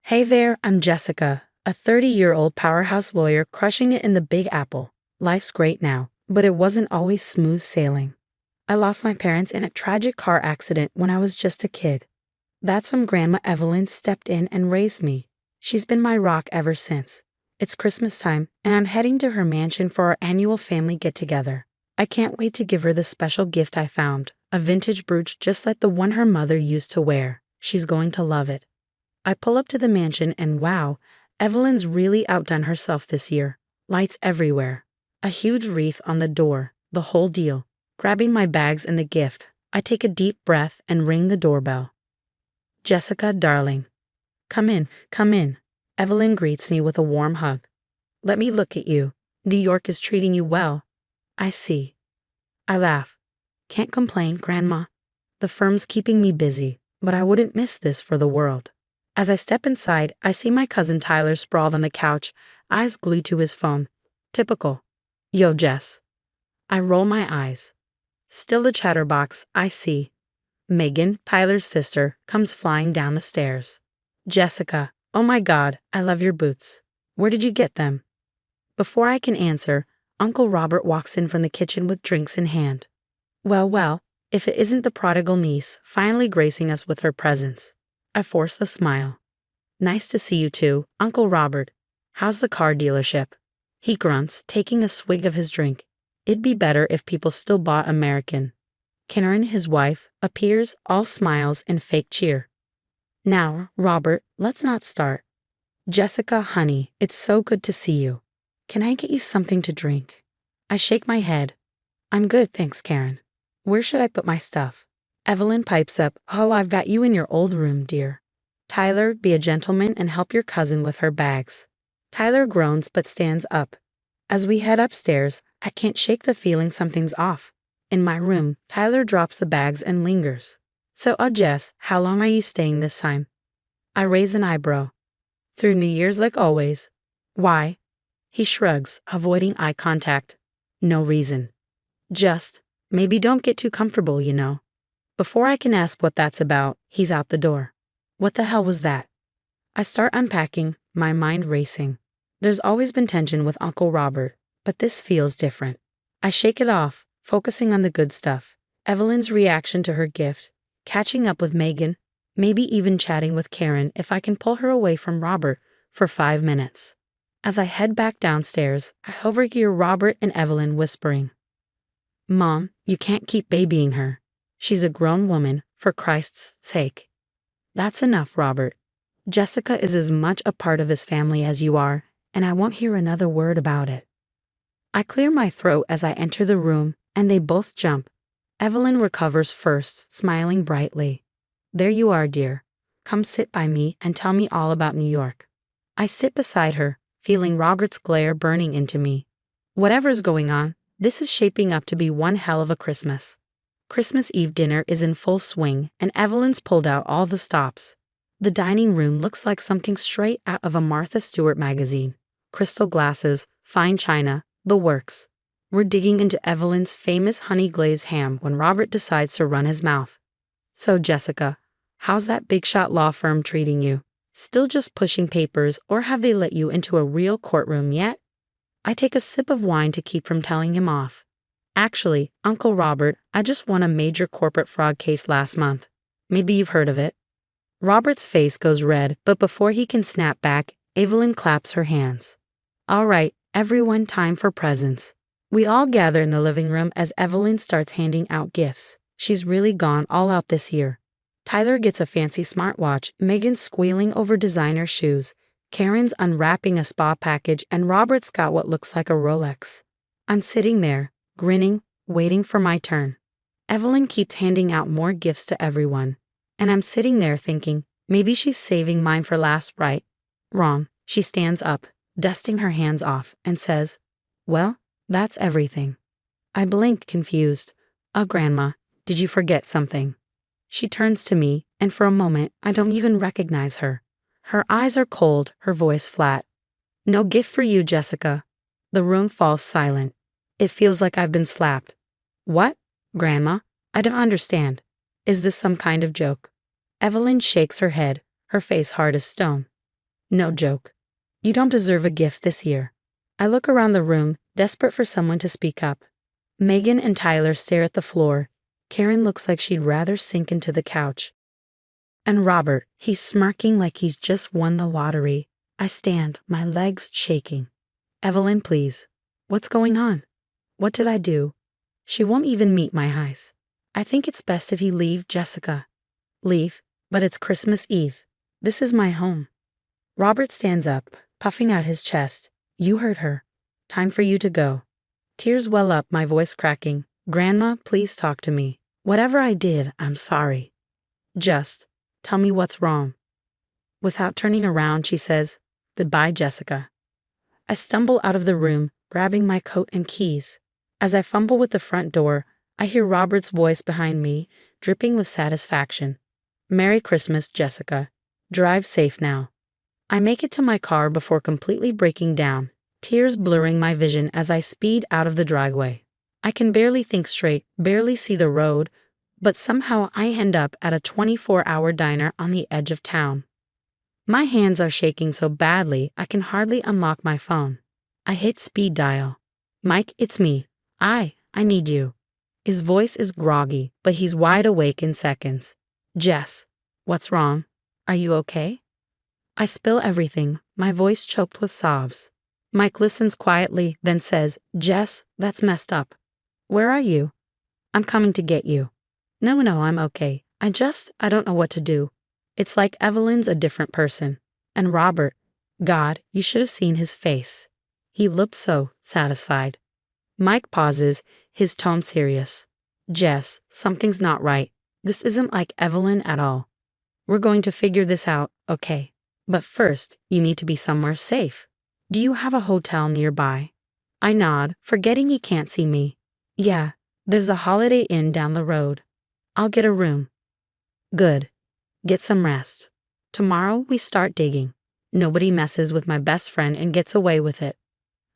Hey there, I'm Jessica, a 30-year-old powerhouse lawyer crushing it in the Big Apple. Life's great now, but it wasn't always smooth sailing. I lost my parents in a tragic car accident when I was just a kid. That's when Grandma Evelyn stepped in and raised me. She's been my rock ever since. It's Christmas time, and I'm heading to her mansion for our annual family get-together. I can't wait to give her the special gift I found, a vintage brooch just like the one her mother used to wear. She's going to love it. I pull up to the mansion and wow, Evelyn's really outdone herself this year. Lights everywhere. A huge wreath on the door, the whole deal. Grabbing my bags and the gift, I take a deep breath and ring the doorbell. Jessica, darling. Come in, come in. Evelyn greets me with a warm hug. Let me look at you. New York is treating you well. I see. I laugh. Can't complain, Grandma. The firm's keeping me busy, but I wouldn't miss this for the world. As I step inside, I see my cousin Tyler sprawled on the couch, eyes glued to his phone. Typical. Yo, Jess. I roll my eyes. Still the chatterbox, I see. Megan, Tyler's sister, comes flying down the stairs. Jessica, oh my God, I love your boots. Where did you get them? Before I can answer, Uncle Robert walks in from the kitchen with drinks in hand. Well, if it isn't the prodigal niece finally gracing us with her presence. I force a smile. Nice to see you too, Uncle Robert. How's the car dealership? He grunts, taking a swig of his drink. It'd be better if people still bought American. Karen, his wife, appears, all smiles and fake cheer. Now, Robert, let's not start. Jessica, honey, it's so good to see you. Can I get you something to drink? I shake my head. I'm good, thanks, Karen. Where should I put my stuff? Evelyn pipes up, oh, I've got you in your old room, dear. Tyler, be a gentleman and help your cousin with her bags. Tyler groans but stands up. As we head upstairs, I can't shake the feeling something's off. In my room, Tyler drops the bags and lingers. So, Jess, how long are you staying this time? I raise an eyebrow. Through New Year's like always. Why? He shrugs, avoiding eye contact. No reason. Just, maybe don't get too comfortable, you know. Before I can ask what that's about, he's out the door. What the hell was that? I start unpacking, my mind racing. There's always been tension with Uncle Robert, but this feels different. I shake it off, focusing on the good stuff. Evelyn's reaction to her gift, catching up with Megan, maybe even chatting with Karen if I can pull her away from Robert for 5 minutes. As I head back downstairs, I overhear Robert and Evelyn whispering. Mom, you can't keep babying her. She's a grown woman, for Christ's sake. That's enough, Robert. Jessica is as much a part of his family as you are, and I won't hear another word about it. I clear my throat as I enter the room, and they both jump. Evelyn recovers first, smiling brightly. There you are, dear. Come sit by me and tell me all about New York. I sit beside her, feeling Robert's glare burning into me. Whatever's going on, this is shaping up to be one hell of a Christmas. Christmas Eve dinner is in full swing, and Evelyn's pulled out all the stops. The dining room looks like something straight out of a Martha Stewart magazine. Crystal glasses, fine china, the works. We're digging into Evelyn's famous honey-glazed ham when Robert decides to run his mouth. So, Jessica, how's that big shot law firm treating you? Still just pushing papers, or have they let you into a real courtroom yet? I take a sip of wine to keep from telling him off. Actually, Uncle Robert, I just won a major corporate fraud case last month. Maybe you've heard of it. Robert's face goes red, but before he can snap back, Evelyn claps her hands. All right, everyone, time for presents. We all gather in the living room as Evelyn starts handing out gifts. She's really gone all out this year. Tyler gets a fancy smartwatch, Megan's squealing over designer shoes, Karen's unwrapping a spa package, and Robert's got what looks like a Rolex. I'm sitting there, grinning, waiting for my turn. Evelyn keeps handing out more gifts to everyone, and I'm sitting there thinking, maybe she's saving mine for last, right? Wrong. She stands up, dusting her hands off, and says, well, that's everything. I blink, confused. Grandma, did you forget something? She turns to me, and for a moment, I don't even recognize her. Her eyes are cold, her voice flat. No gift for you, Jessica. The room falls silent. It feels like I've been slapped. What? Grandma? I don't understand. Is this some kind of joke? Evelyn shakes her head, her face hard as stone. No joke. You don't deserve a gift this year. I look around the room, desperate for someone to speak up. Megan and Tyler stare at the floor. Karen looks like she'd rather sink into the couch. And Robert, he's smirking like he's just won the lottery. I stand, my legs shaking. Evelyn, please. What's going on? What did I do? She won't even meet my eyes. I think it's best if you leave, Jessica. Leave? But it's Christmas Eve. This is my home. Robert stands up, puffing out his chest. You heard her. Time for you to go. Tears well up, my voice cracking. Grandma, please talk to me. Whatever I did, I'm sorry. Just tell me what's wrong. Without turning around, she says, Goodbye, Jessica. I stumble out of the room, grabbing my coat and keys. As I fumble with the front door, I hear Robert's voice behind me, dripping with satisfaction. Merry Christmas, Jessica. Drive safe now. I make it to my car before completely breaking down, tears blurring my vision as I speed out of the driveway. I can barely think straight, barely see the road, but somehow I end up at a 24-hour diner on the edge of town. My hands are shaking so badly I can hardly unlock my phone. I hit speed dial. Mike, it's me. I need you. His voice is groggy, but he's wide awake in seconds. Jess, what's wrong? Are you okay? I spill everything, my voice choked with sobs. Mike listens quietly, then says, Jess, that's messed up. Where are you? I'm coming to get you. No, I'm okay. I don't know what to do. It's like Evelyn's a different person. And Robert, God, you should have seen his face. He looked so satisfied. Mike pauses, his tone serious. Jess, something's not right. This isn't like Evelyn at all. We're going to figure this out, okay? But first, you need to be somewhere safe. Do you have a hotel nearby? I nod, forgetting he can't see me. Yeah, there's a Holiday Inn down the road. I'll get a room. Good. Get some rest. Tomorrow we start digging. Nobody messes with my best friend and gets away with it.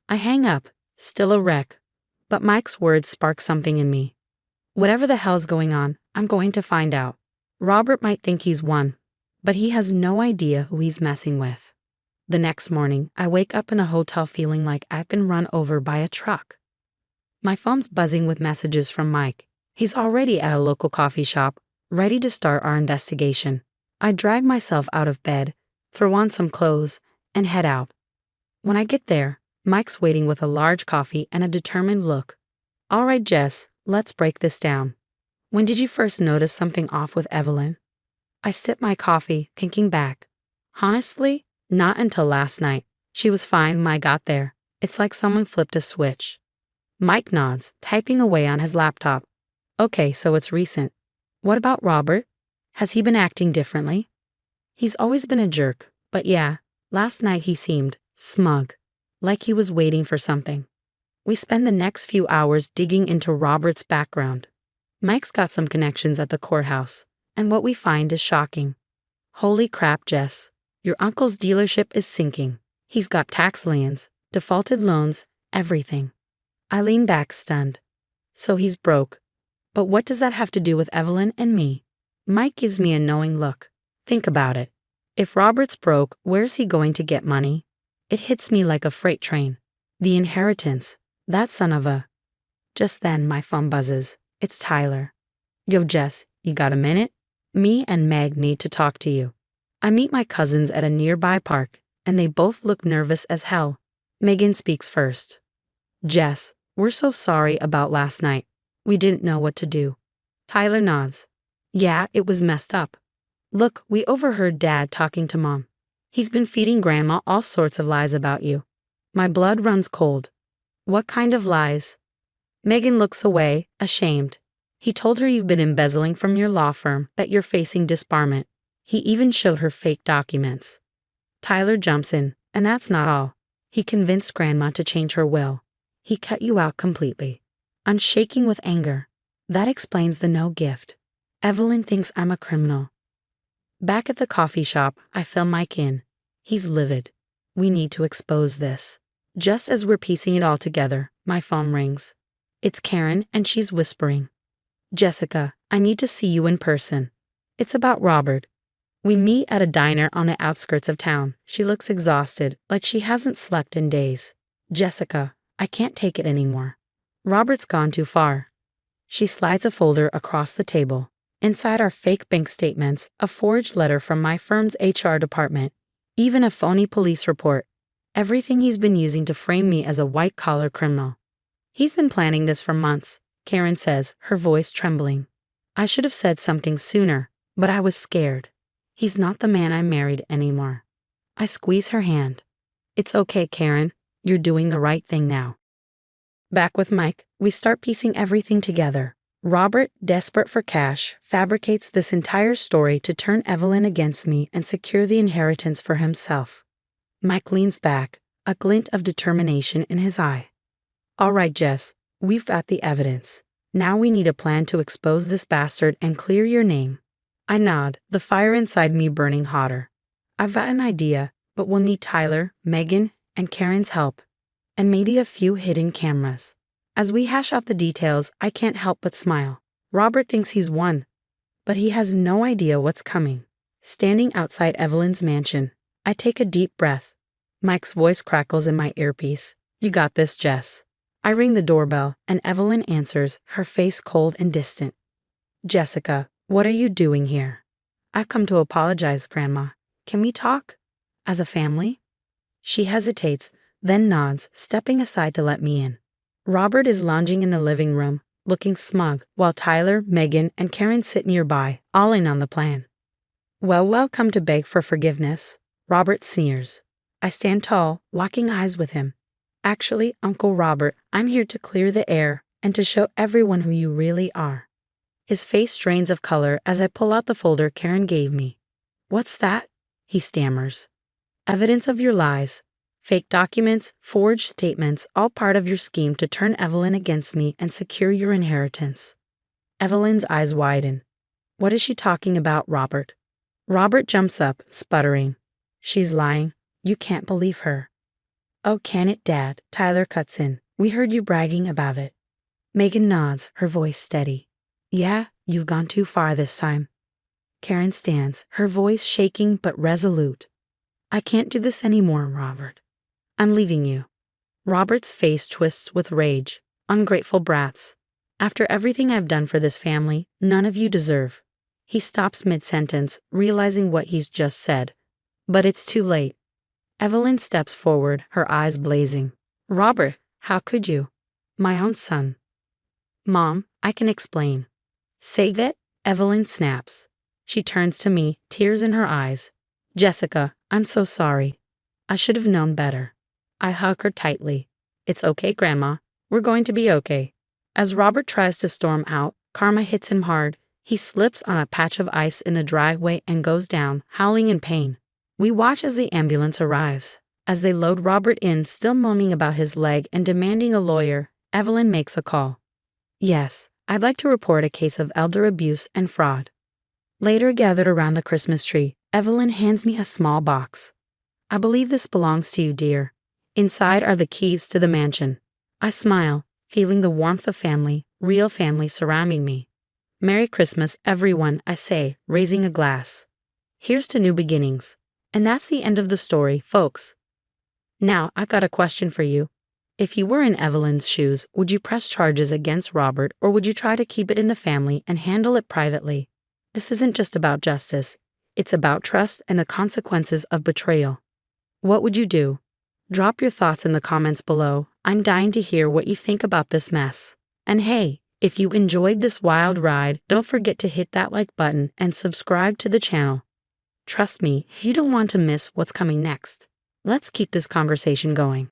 I hang up, still a wreck. But Mike's words spark something in me. Whatever the hell's going on, I'm going to find out. Robert might think he's won, but he has no idea who he's messing with. The next morning, I wake up in a hotel feeling like I've been run over by a truck. My phone's buzzing with messages from Mike. He's already at a local coffee shop, ready to start our investigation. I drag myself out of bed, throw on some clothes, and head out. When I get there, Mike's waiting with a large coffee and a determined look. All right, Jess, let's break this down. When did you first notice something off with Evelyn? I sip my coffee, thinking back. Honestly, not until last night. She was fine when I got there. It's like someone flipped a switch. Mike nods, typing away on his laptop. Okay, so it's recent. What about Robert? Has he been acting differently? He's always been a jerk, but yeah, last night he seemed smug, like he was waiting for something. We spend the next few hours digging into Robert's background. Mike's got some connections at the courthouse, and what we find is shocking. Holy crap, Jess. Your uncle's dealership is sinking. He's got tax liens, defaulted loans, everything. I lean back stunned. So he's broke. But what does that have to do with Evelyn and me? Mike gives me a knowing look. Think about it. If Robert's broke, where's he going to get money? It hits me like a freight train. The inheritance. That son of a... Just then, my phone buzzes. It's Tyler. Yo, Jess, you got a minute? Me and Meg need to talk to you. I meet my cousins at a nearby park, and they both look nervous as hell. Megan speaks first. Jess, we're so sorry about last night. We didn't know what to do. Tyler nods. Yeah, it was messed up. Look, we overheard Dad talking to Mom. He's been feeding Grandma all sorts of lies about you. My blood runs cold. What kind of lies? Megan looks away, ashamed. He told her you've been embezzling from your law firm, that you're facing disbarment. He even showed her fake documents. Tyler jumps in, and that's not all. He convinced Grandma to change her will. He cut you out completely. I'm shaking with anger. That explains the no gift. Evelyn thinks I'm a criminal. Back at the coffee shop, I fill Mike in. He's livid. We need to expose this. Just as we're piecing it all together, my phone rings. It's Karen, and she's whispering. Jessica, I need to see you in person. It's about Robert. We meet at a diner on the outskirts of town. She looks exhausted, like she hasn't slept in days. Jessica, I can't take it anymore. Robert's gone too far. She slides a folder across the table. Inside are fake bank statements, a forged letter from my firm's HR department, even a phony police report. Everything he's been using to frame me as a white-collar criminal. He's been planning this for months, Karen says, her voice trembling. I should have said something sooner, but I was scared. He's not the man I married anymore. I squeeze her hand. It's okay, Karen. You're doing the right thing now. Back with Mike, we start piecing everything together. Robert, desperate for cash, fabricates this entire story to turn Evelyn against me and secure the inheritance for himself. Mike leans back, a glint of determination in his eye. All right, Jess, we've got the evidence. Now we need a plan to expose this bastard and clear your name. I nod, the fire inside me burning hotter. I've got an idea, but we'll need Tyler, Megan, and Karen's help. And maybe a few hidden cameras. As we hash out the details, I can't help but smile. Robert thinks he's won, but he has no idea what's coming. Standing outside Evelyn's mansion, I take a deep breath. Mike's voice crackles in my earpiece. You got this, Jess. I ring the doorbell, and Evelyn answers, her face cold and distant. Jessica, what are you doing here? I've come to apologize, Grandma. Can we talk? As a family? She hesitates, then nods, stepping aside to let me in. Robert is lounging in the living room, looking smug, while Tyler, Megan, and Karen sit nearby, all in on the plan. Well, come to beg for forgiveness. Robert sneers. I stand tall, locking eyes with him. Actually, Uncle Robert, I'm here to clear the air and to show everyone who you really are. His face strains of color as I pull out the folder Karen gave me. What's that? He stammers. Evidence of your lies. Fake documents, forged statements, all part of your scheme to turn Evelyn against me and secure your inheritance. Evelyn's eyes widen. What is she talking about, Robert? Robert jumps up, sputtering. She's lying. You can't believe her. Oh, can it, Dad? Tyler cuts in. We heard you bragging about it. Megan nods, her voice steady. Yeah, you've gone too far this time. Karen stands, her voice shaking but resolute. I can't do this anymore, Robert. I'm leaving you. Robert's face twists with rage. Ungrateful brats. After everything I've done for this family, none of you deserve. He stops mid-sentence, realizing what he's just said. But it's too late. Evelyn steps forward, her eyes blazing. Robert, how could you? My own son. Mom, I can explain. Save it? Evelyn snaps. She turns to me, tears in her eyes. Jessica, I'm so sorry. I should have known better. I hug her tightly. It's okay, Grandma. We're going to be okay. As Robert tries to storm out, karma hits him hard. He slips on a patch of ice in the driveway and goes down, howling in pain. We watch as the ambulance arrives. As they load Robert in, still moaning about his leg and demanding a lawyer, Evelyn makes a call. Yes, I'd like to report a case of elder abuse and fraud. Later, gathered around the Christmas tree, Evelyn hands me a small box. I believe this belongs to you, dear. Inside are the keys to the mansion. I smile, feeling the warmth of family, real family surrounding me. Merry Christmas, everyone, I say, raising a glass. Here's to new beginnings. And that's the end of the story, folks. Now, I've got a question for you. If you were in Evelyn's shoes, would you press charges against Robert, or would you try to keep it in the family and handle it privately? This isn't just about justice. It's about trust and the consequences of betrayal. What would you do? Drop your thoughts in the comments below. I'm dying to hear what you think about this mess. And hey, if you enjoyed this wild ride, don't forget to hit that like button and subscribe to the channel. Trust me, you don't want to miss what's coming next. Let's keep this conversation going.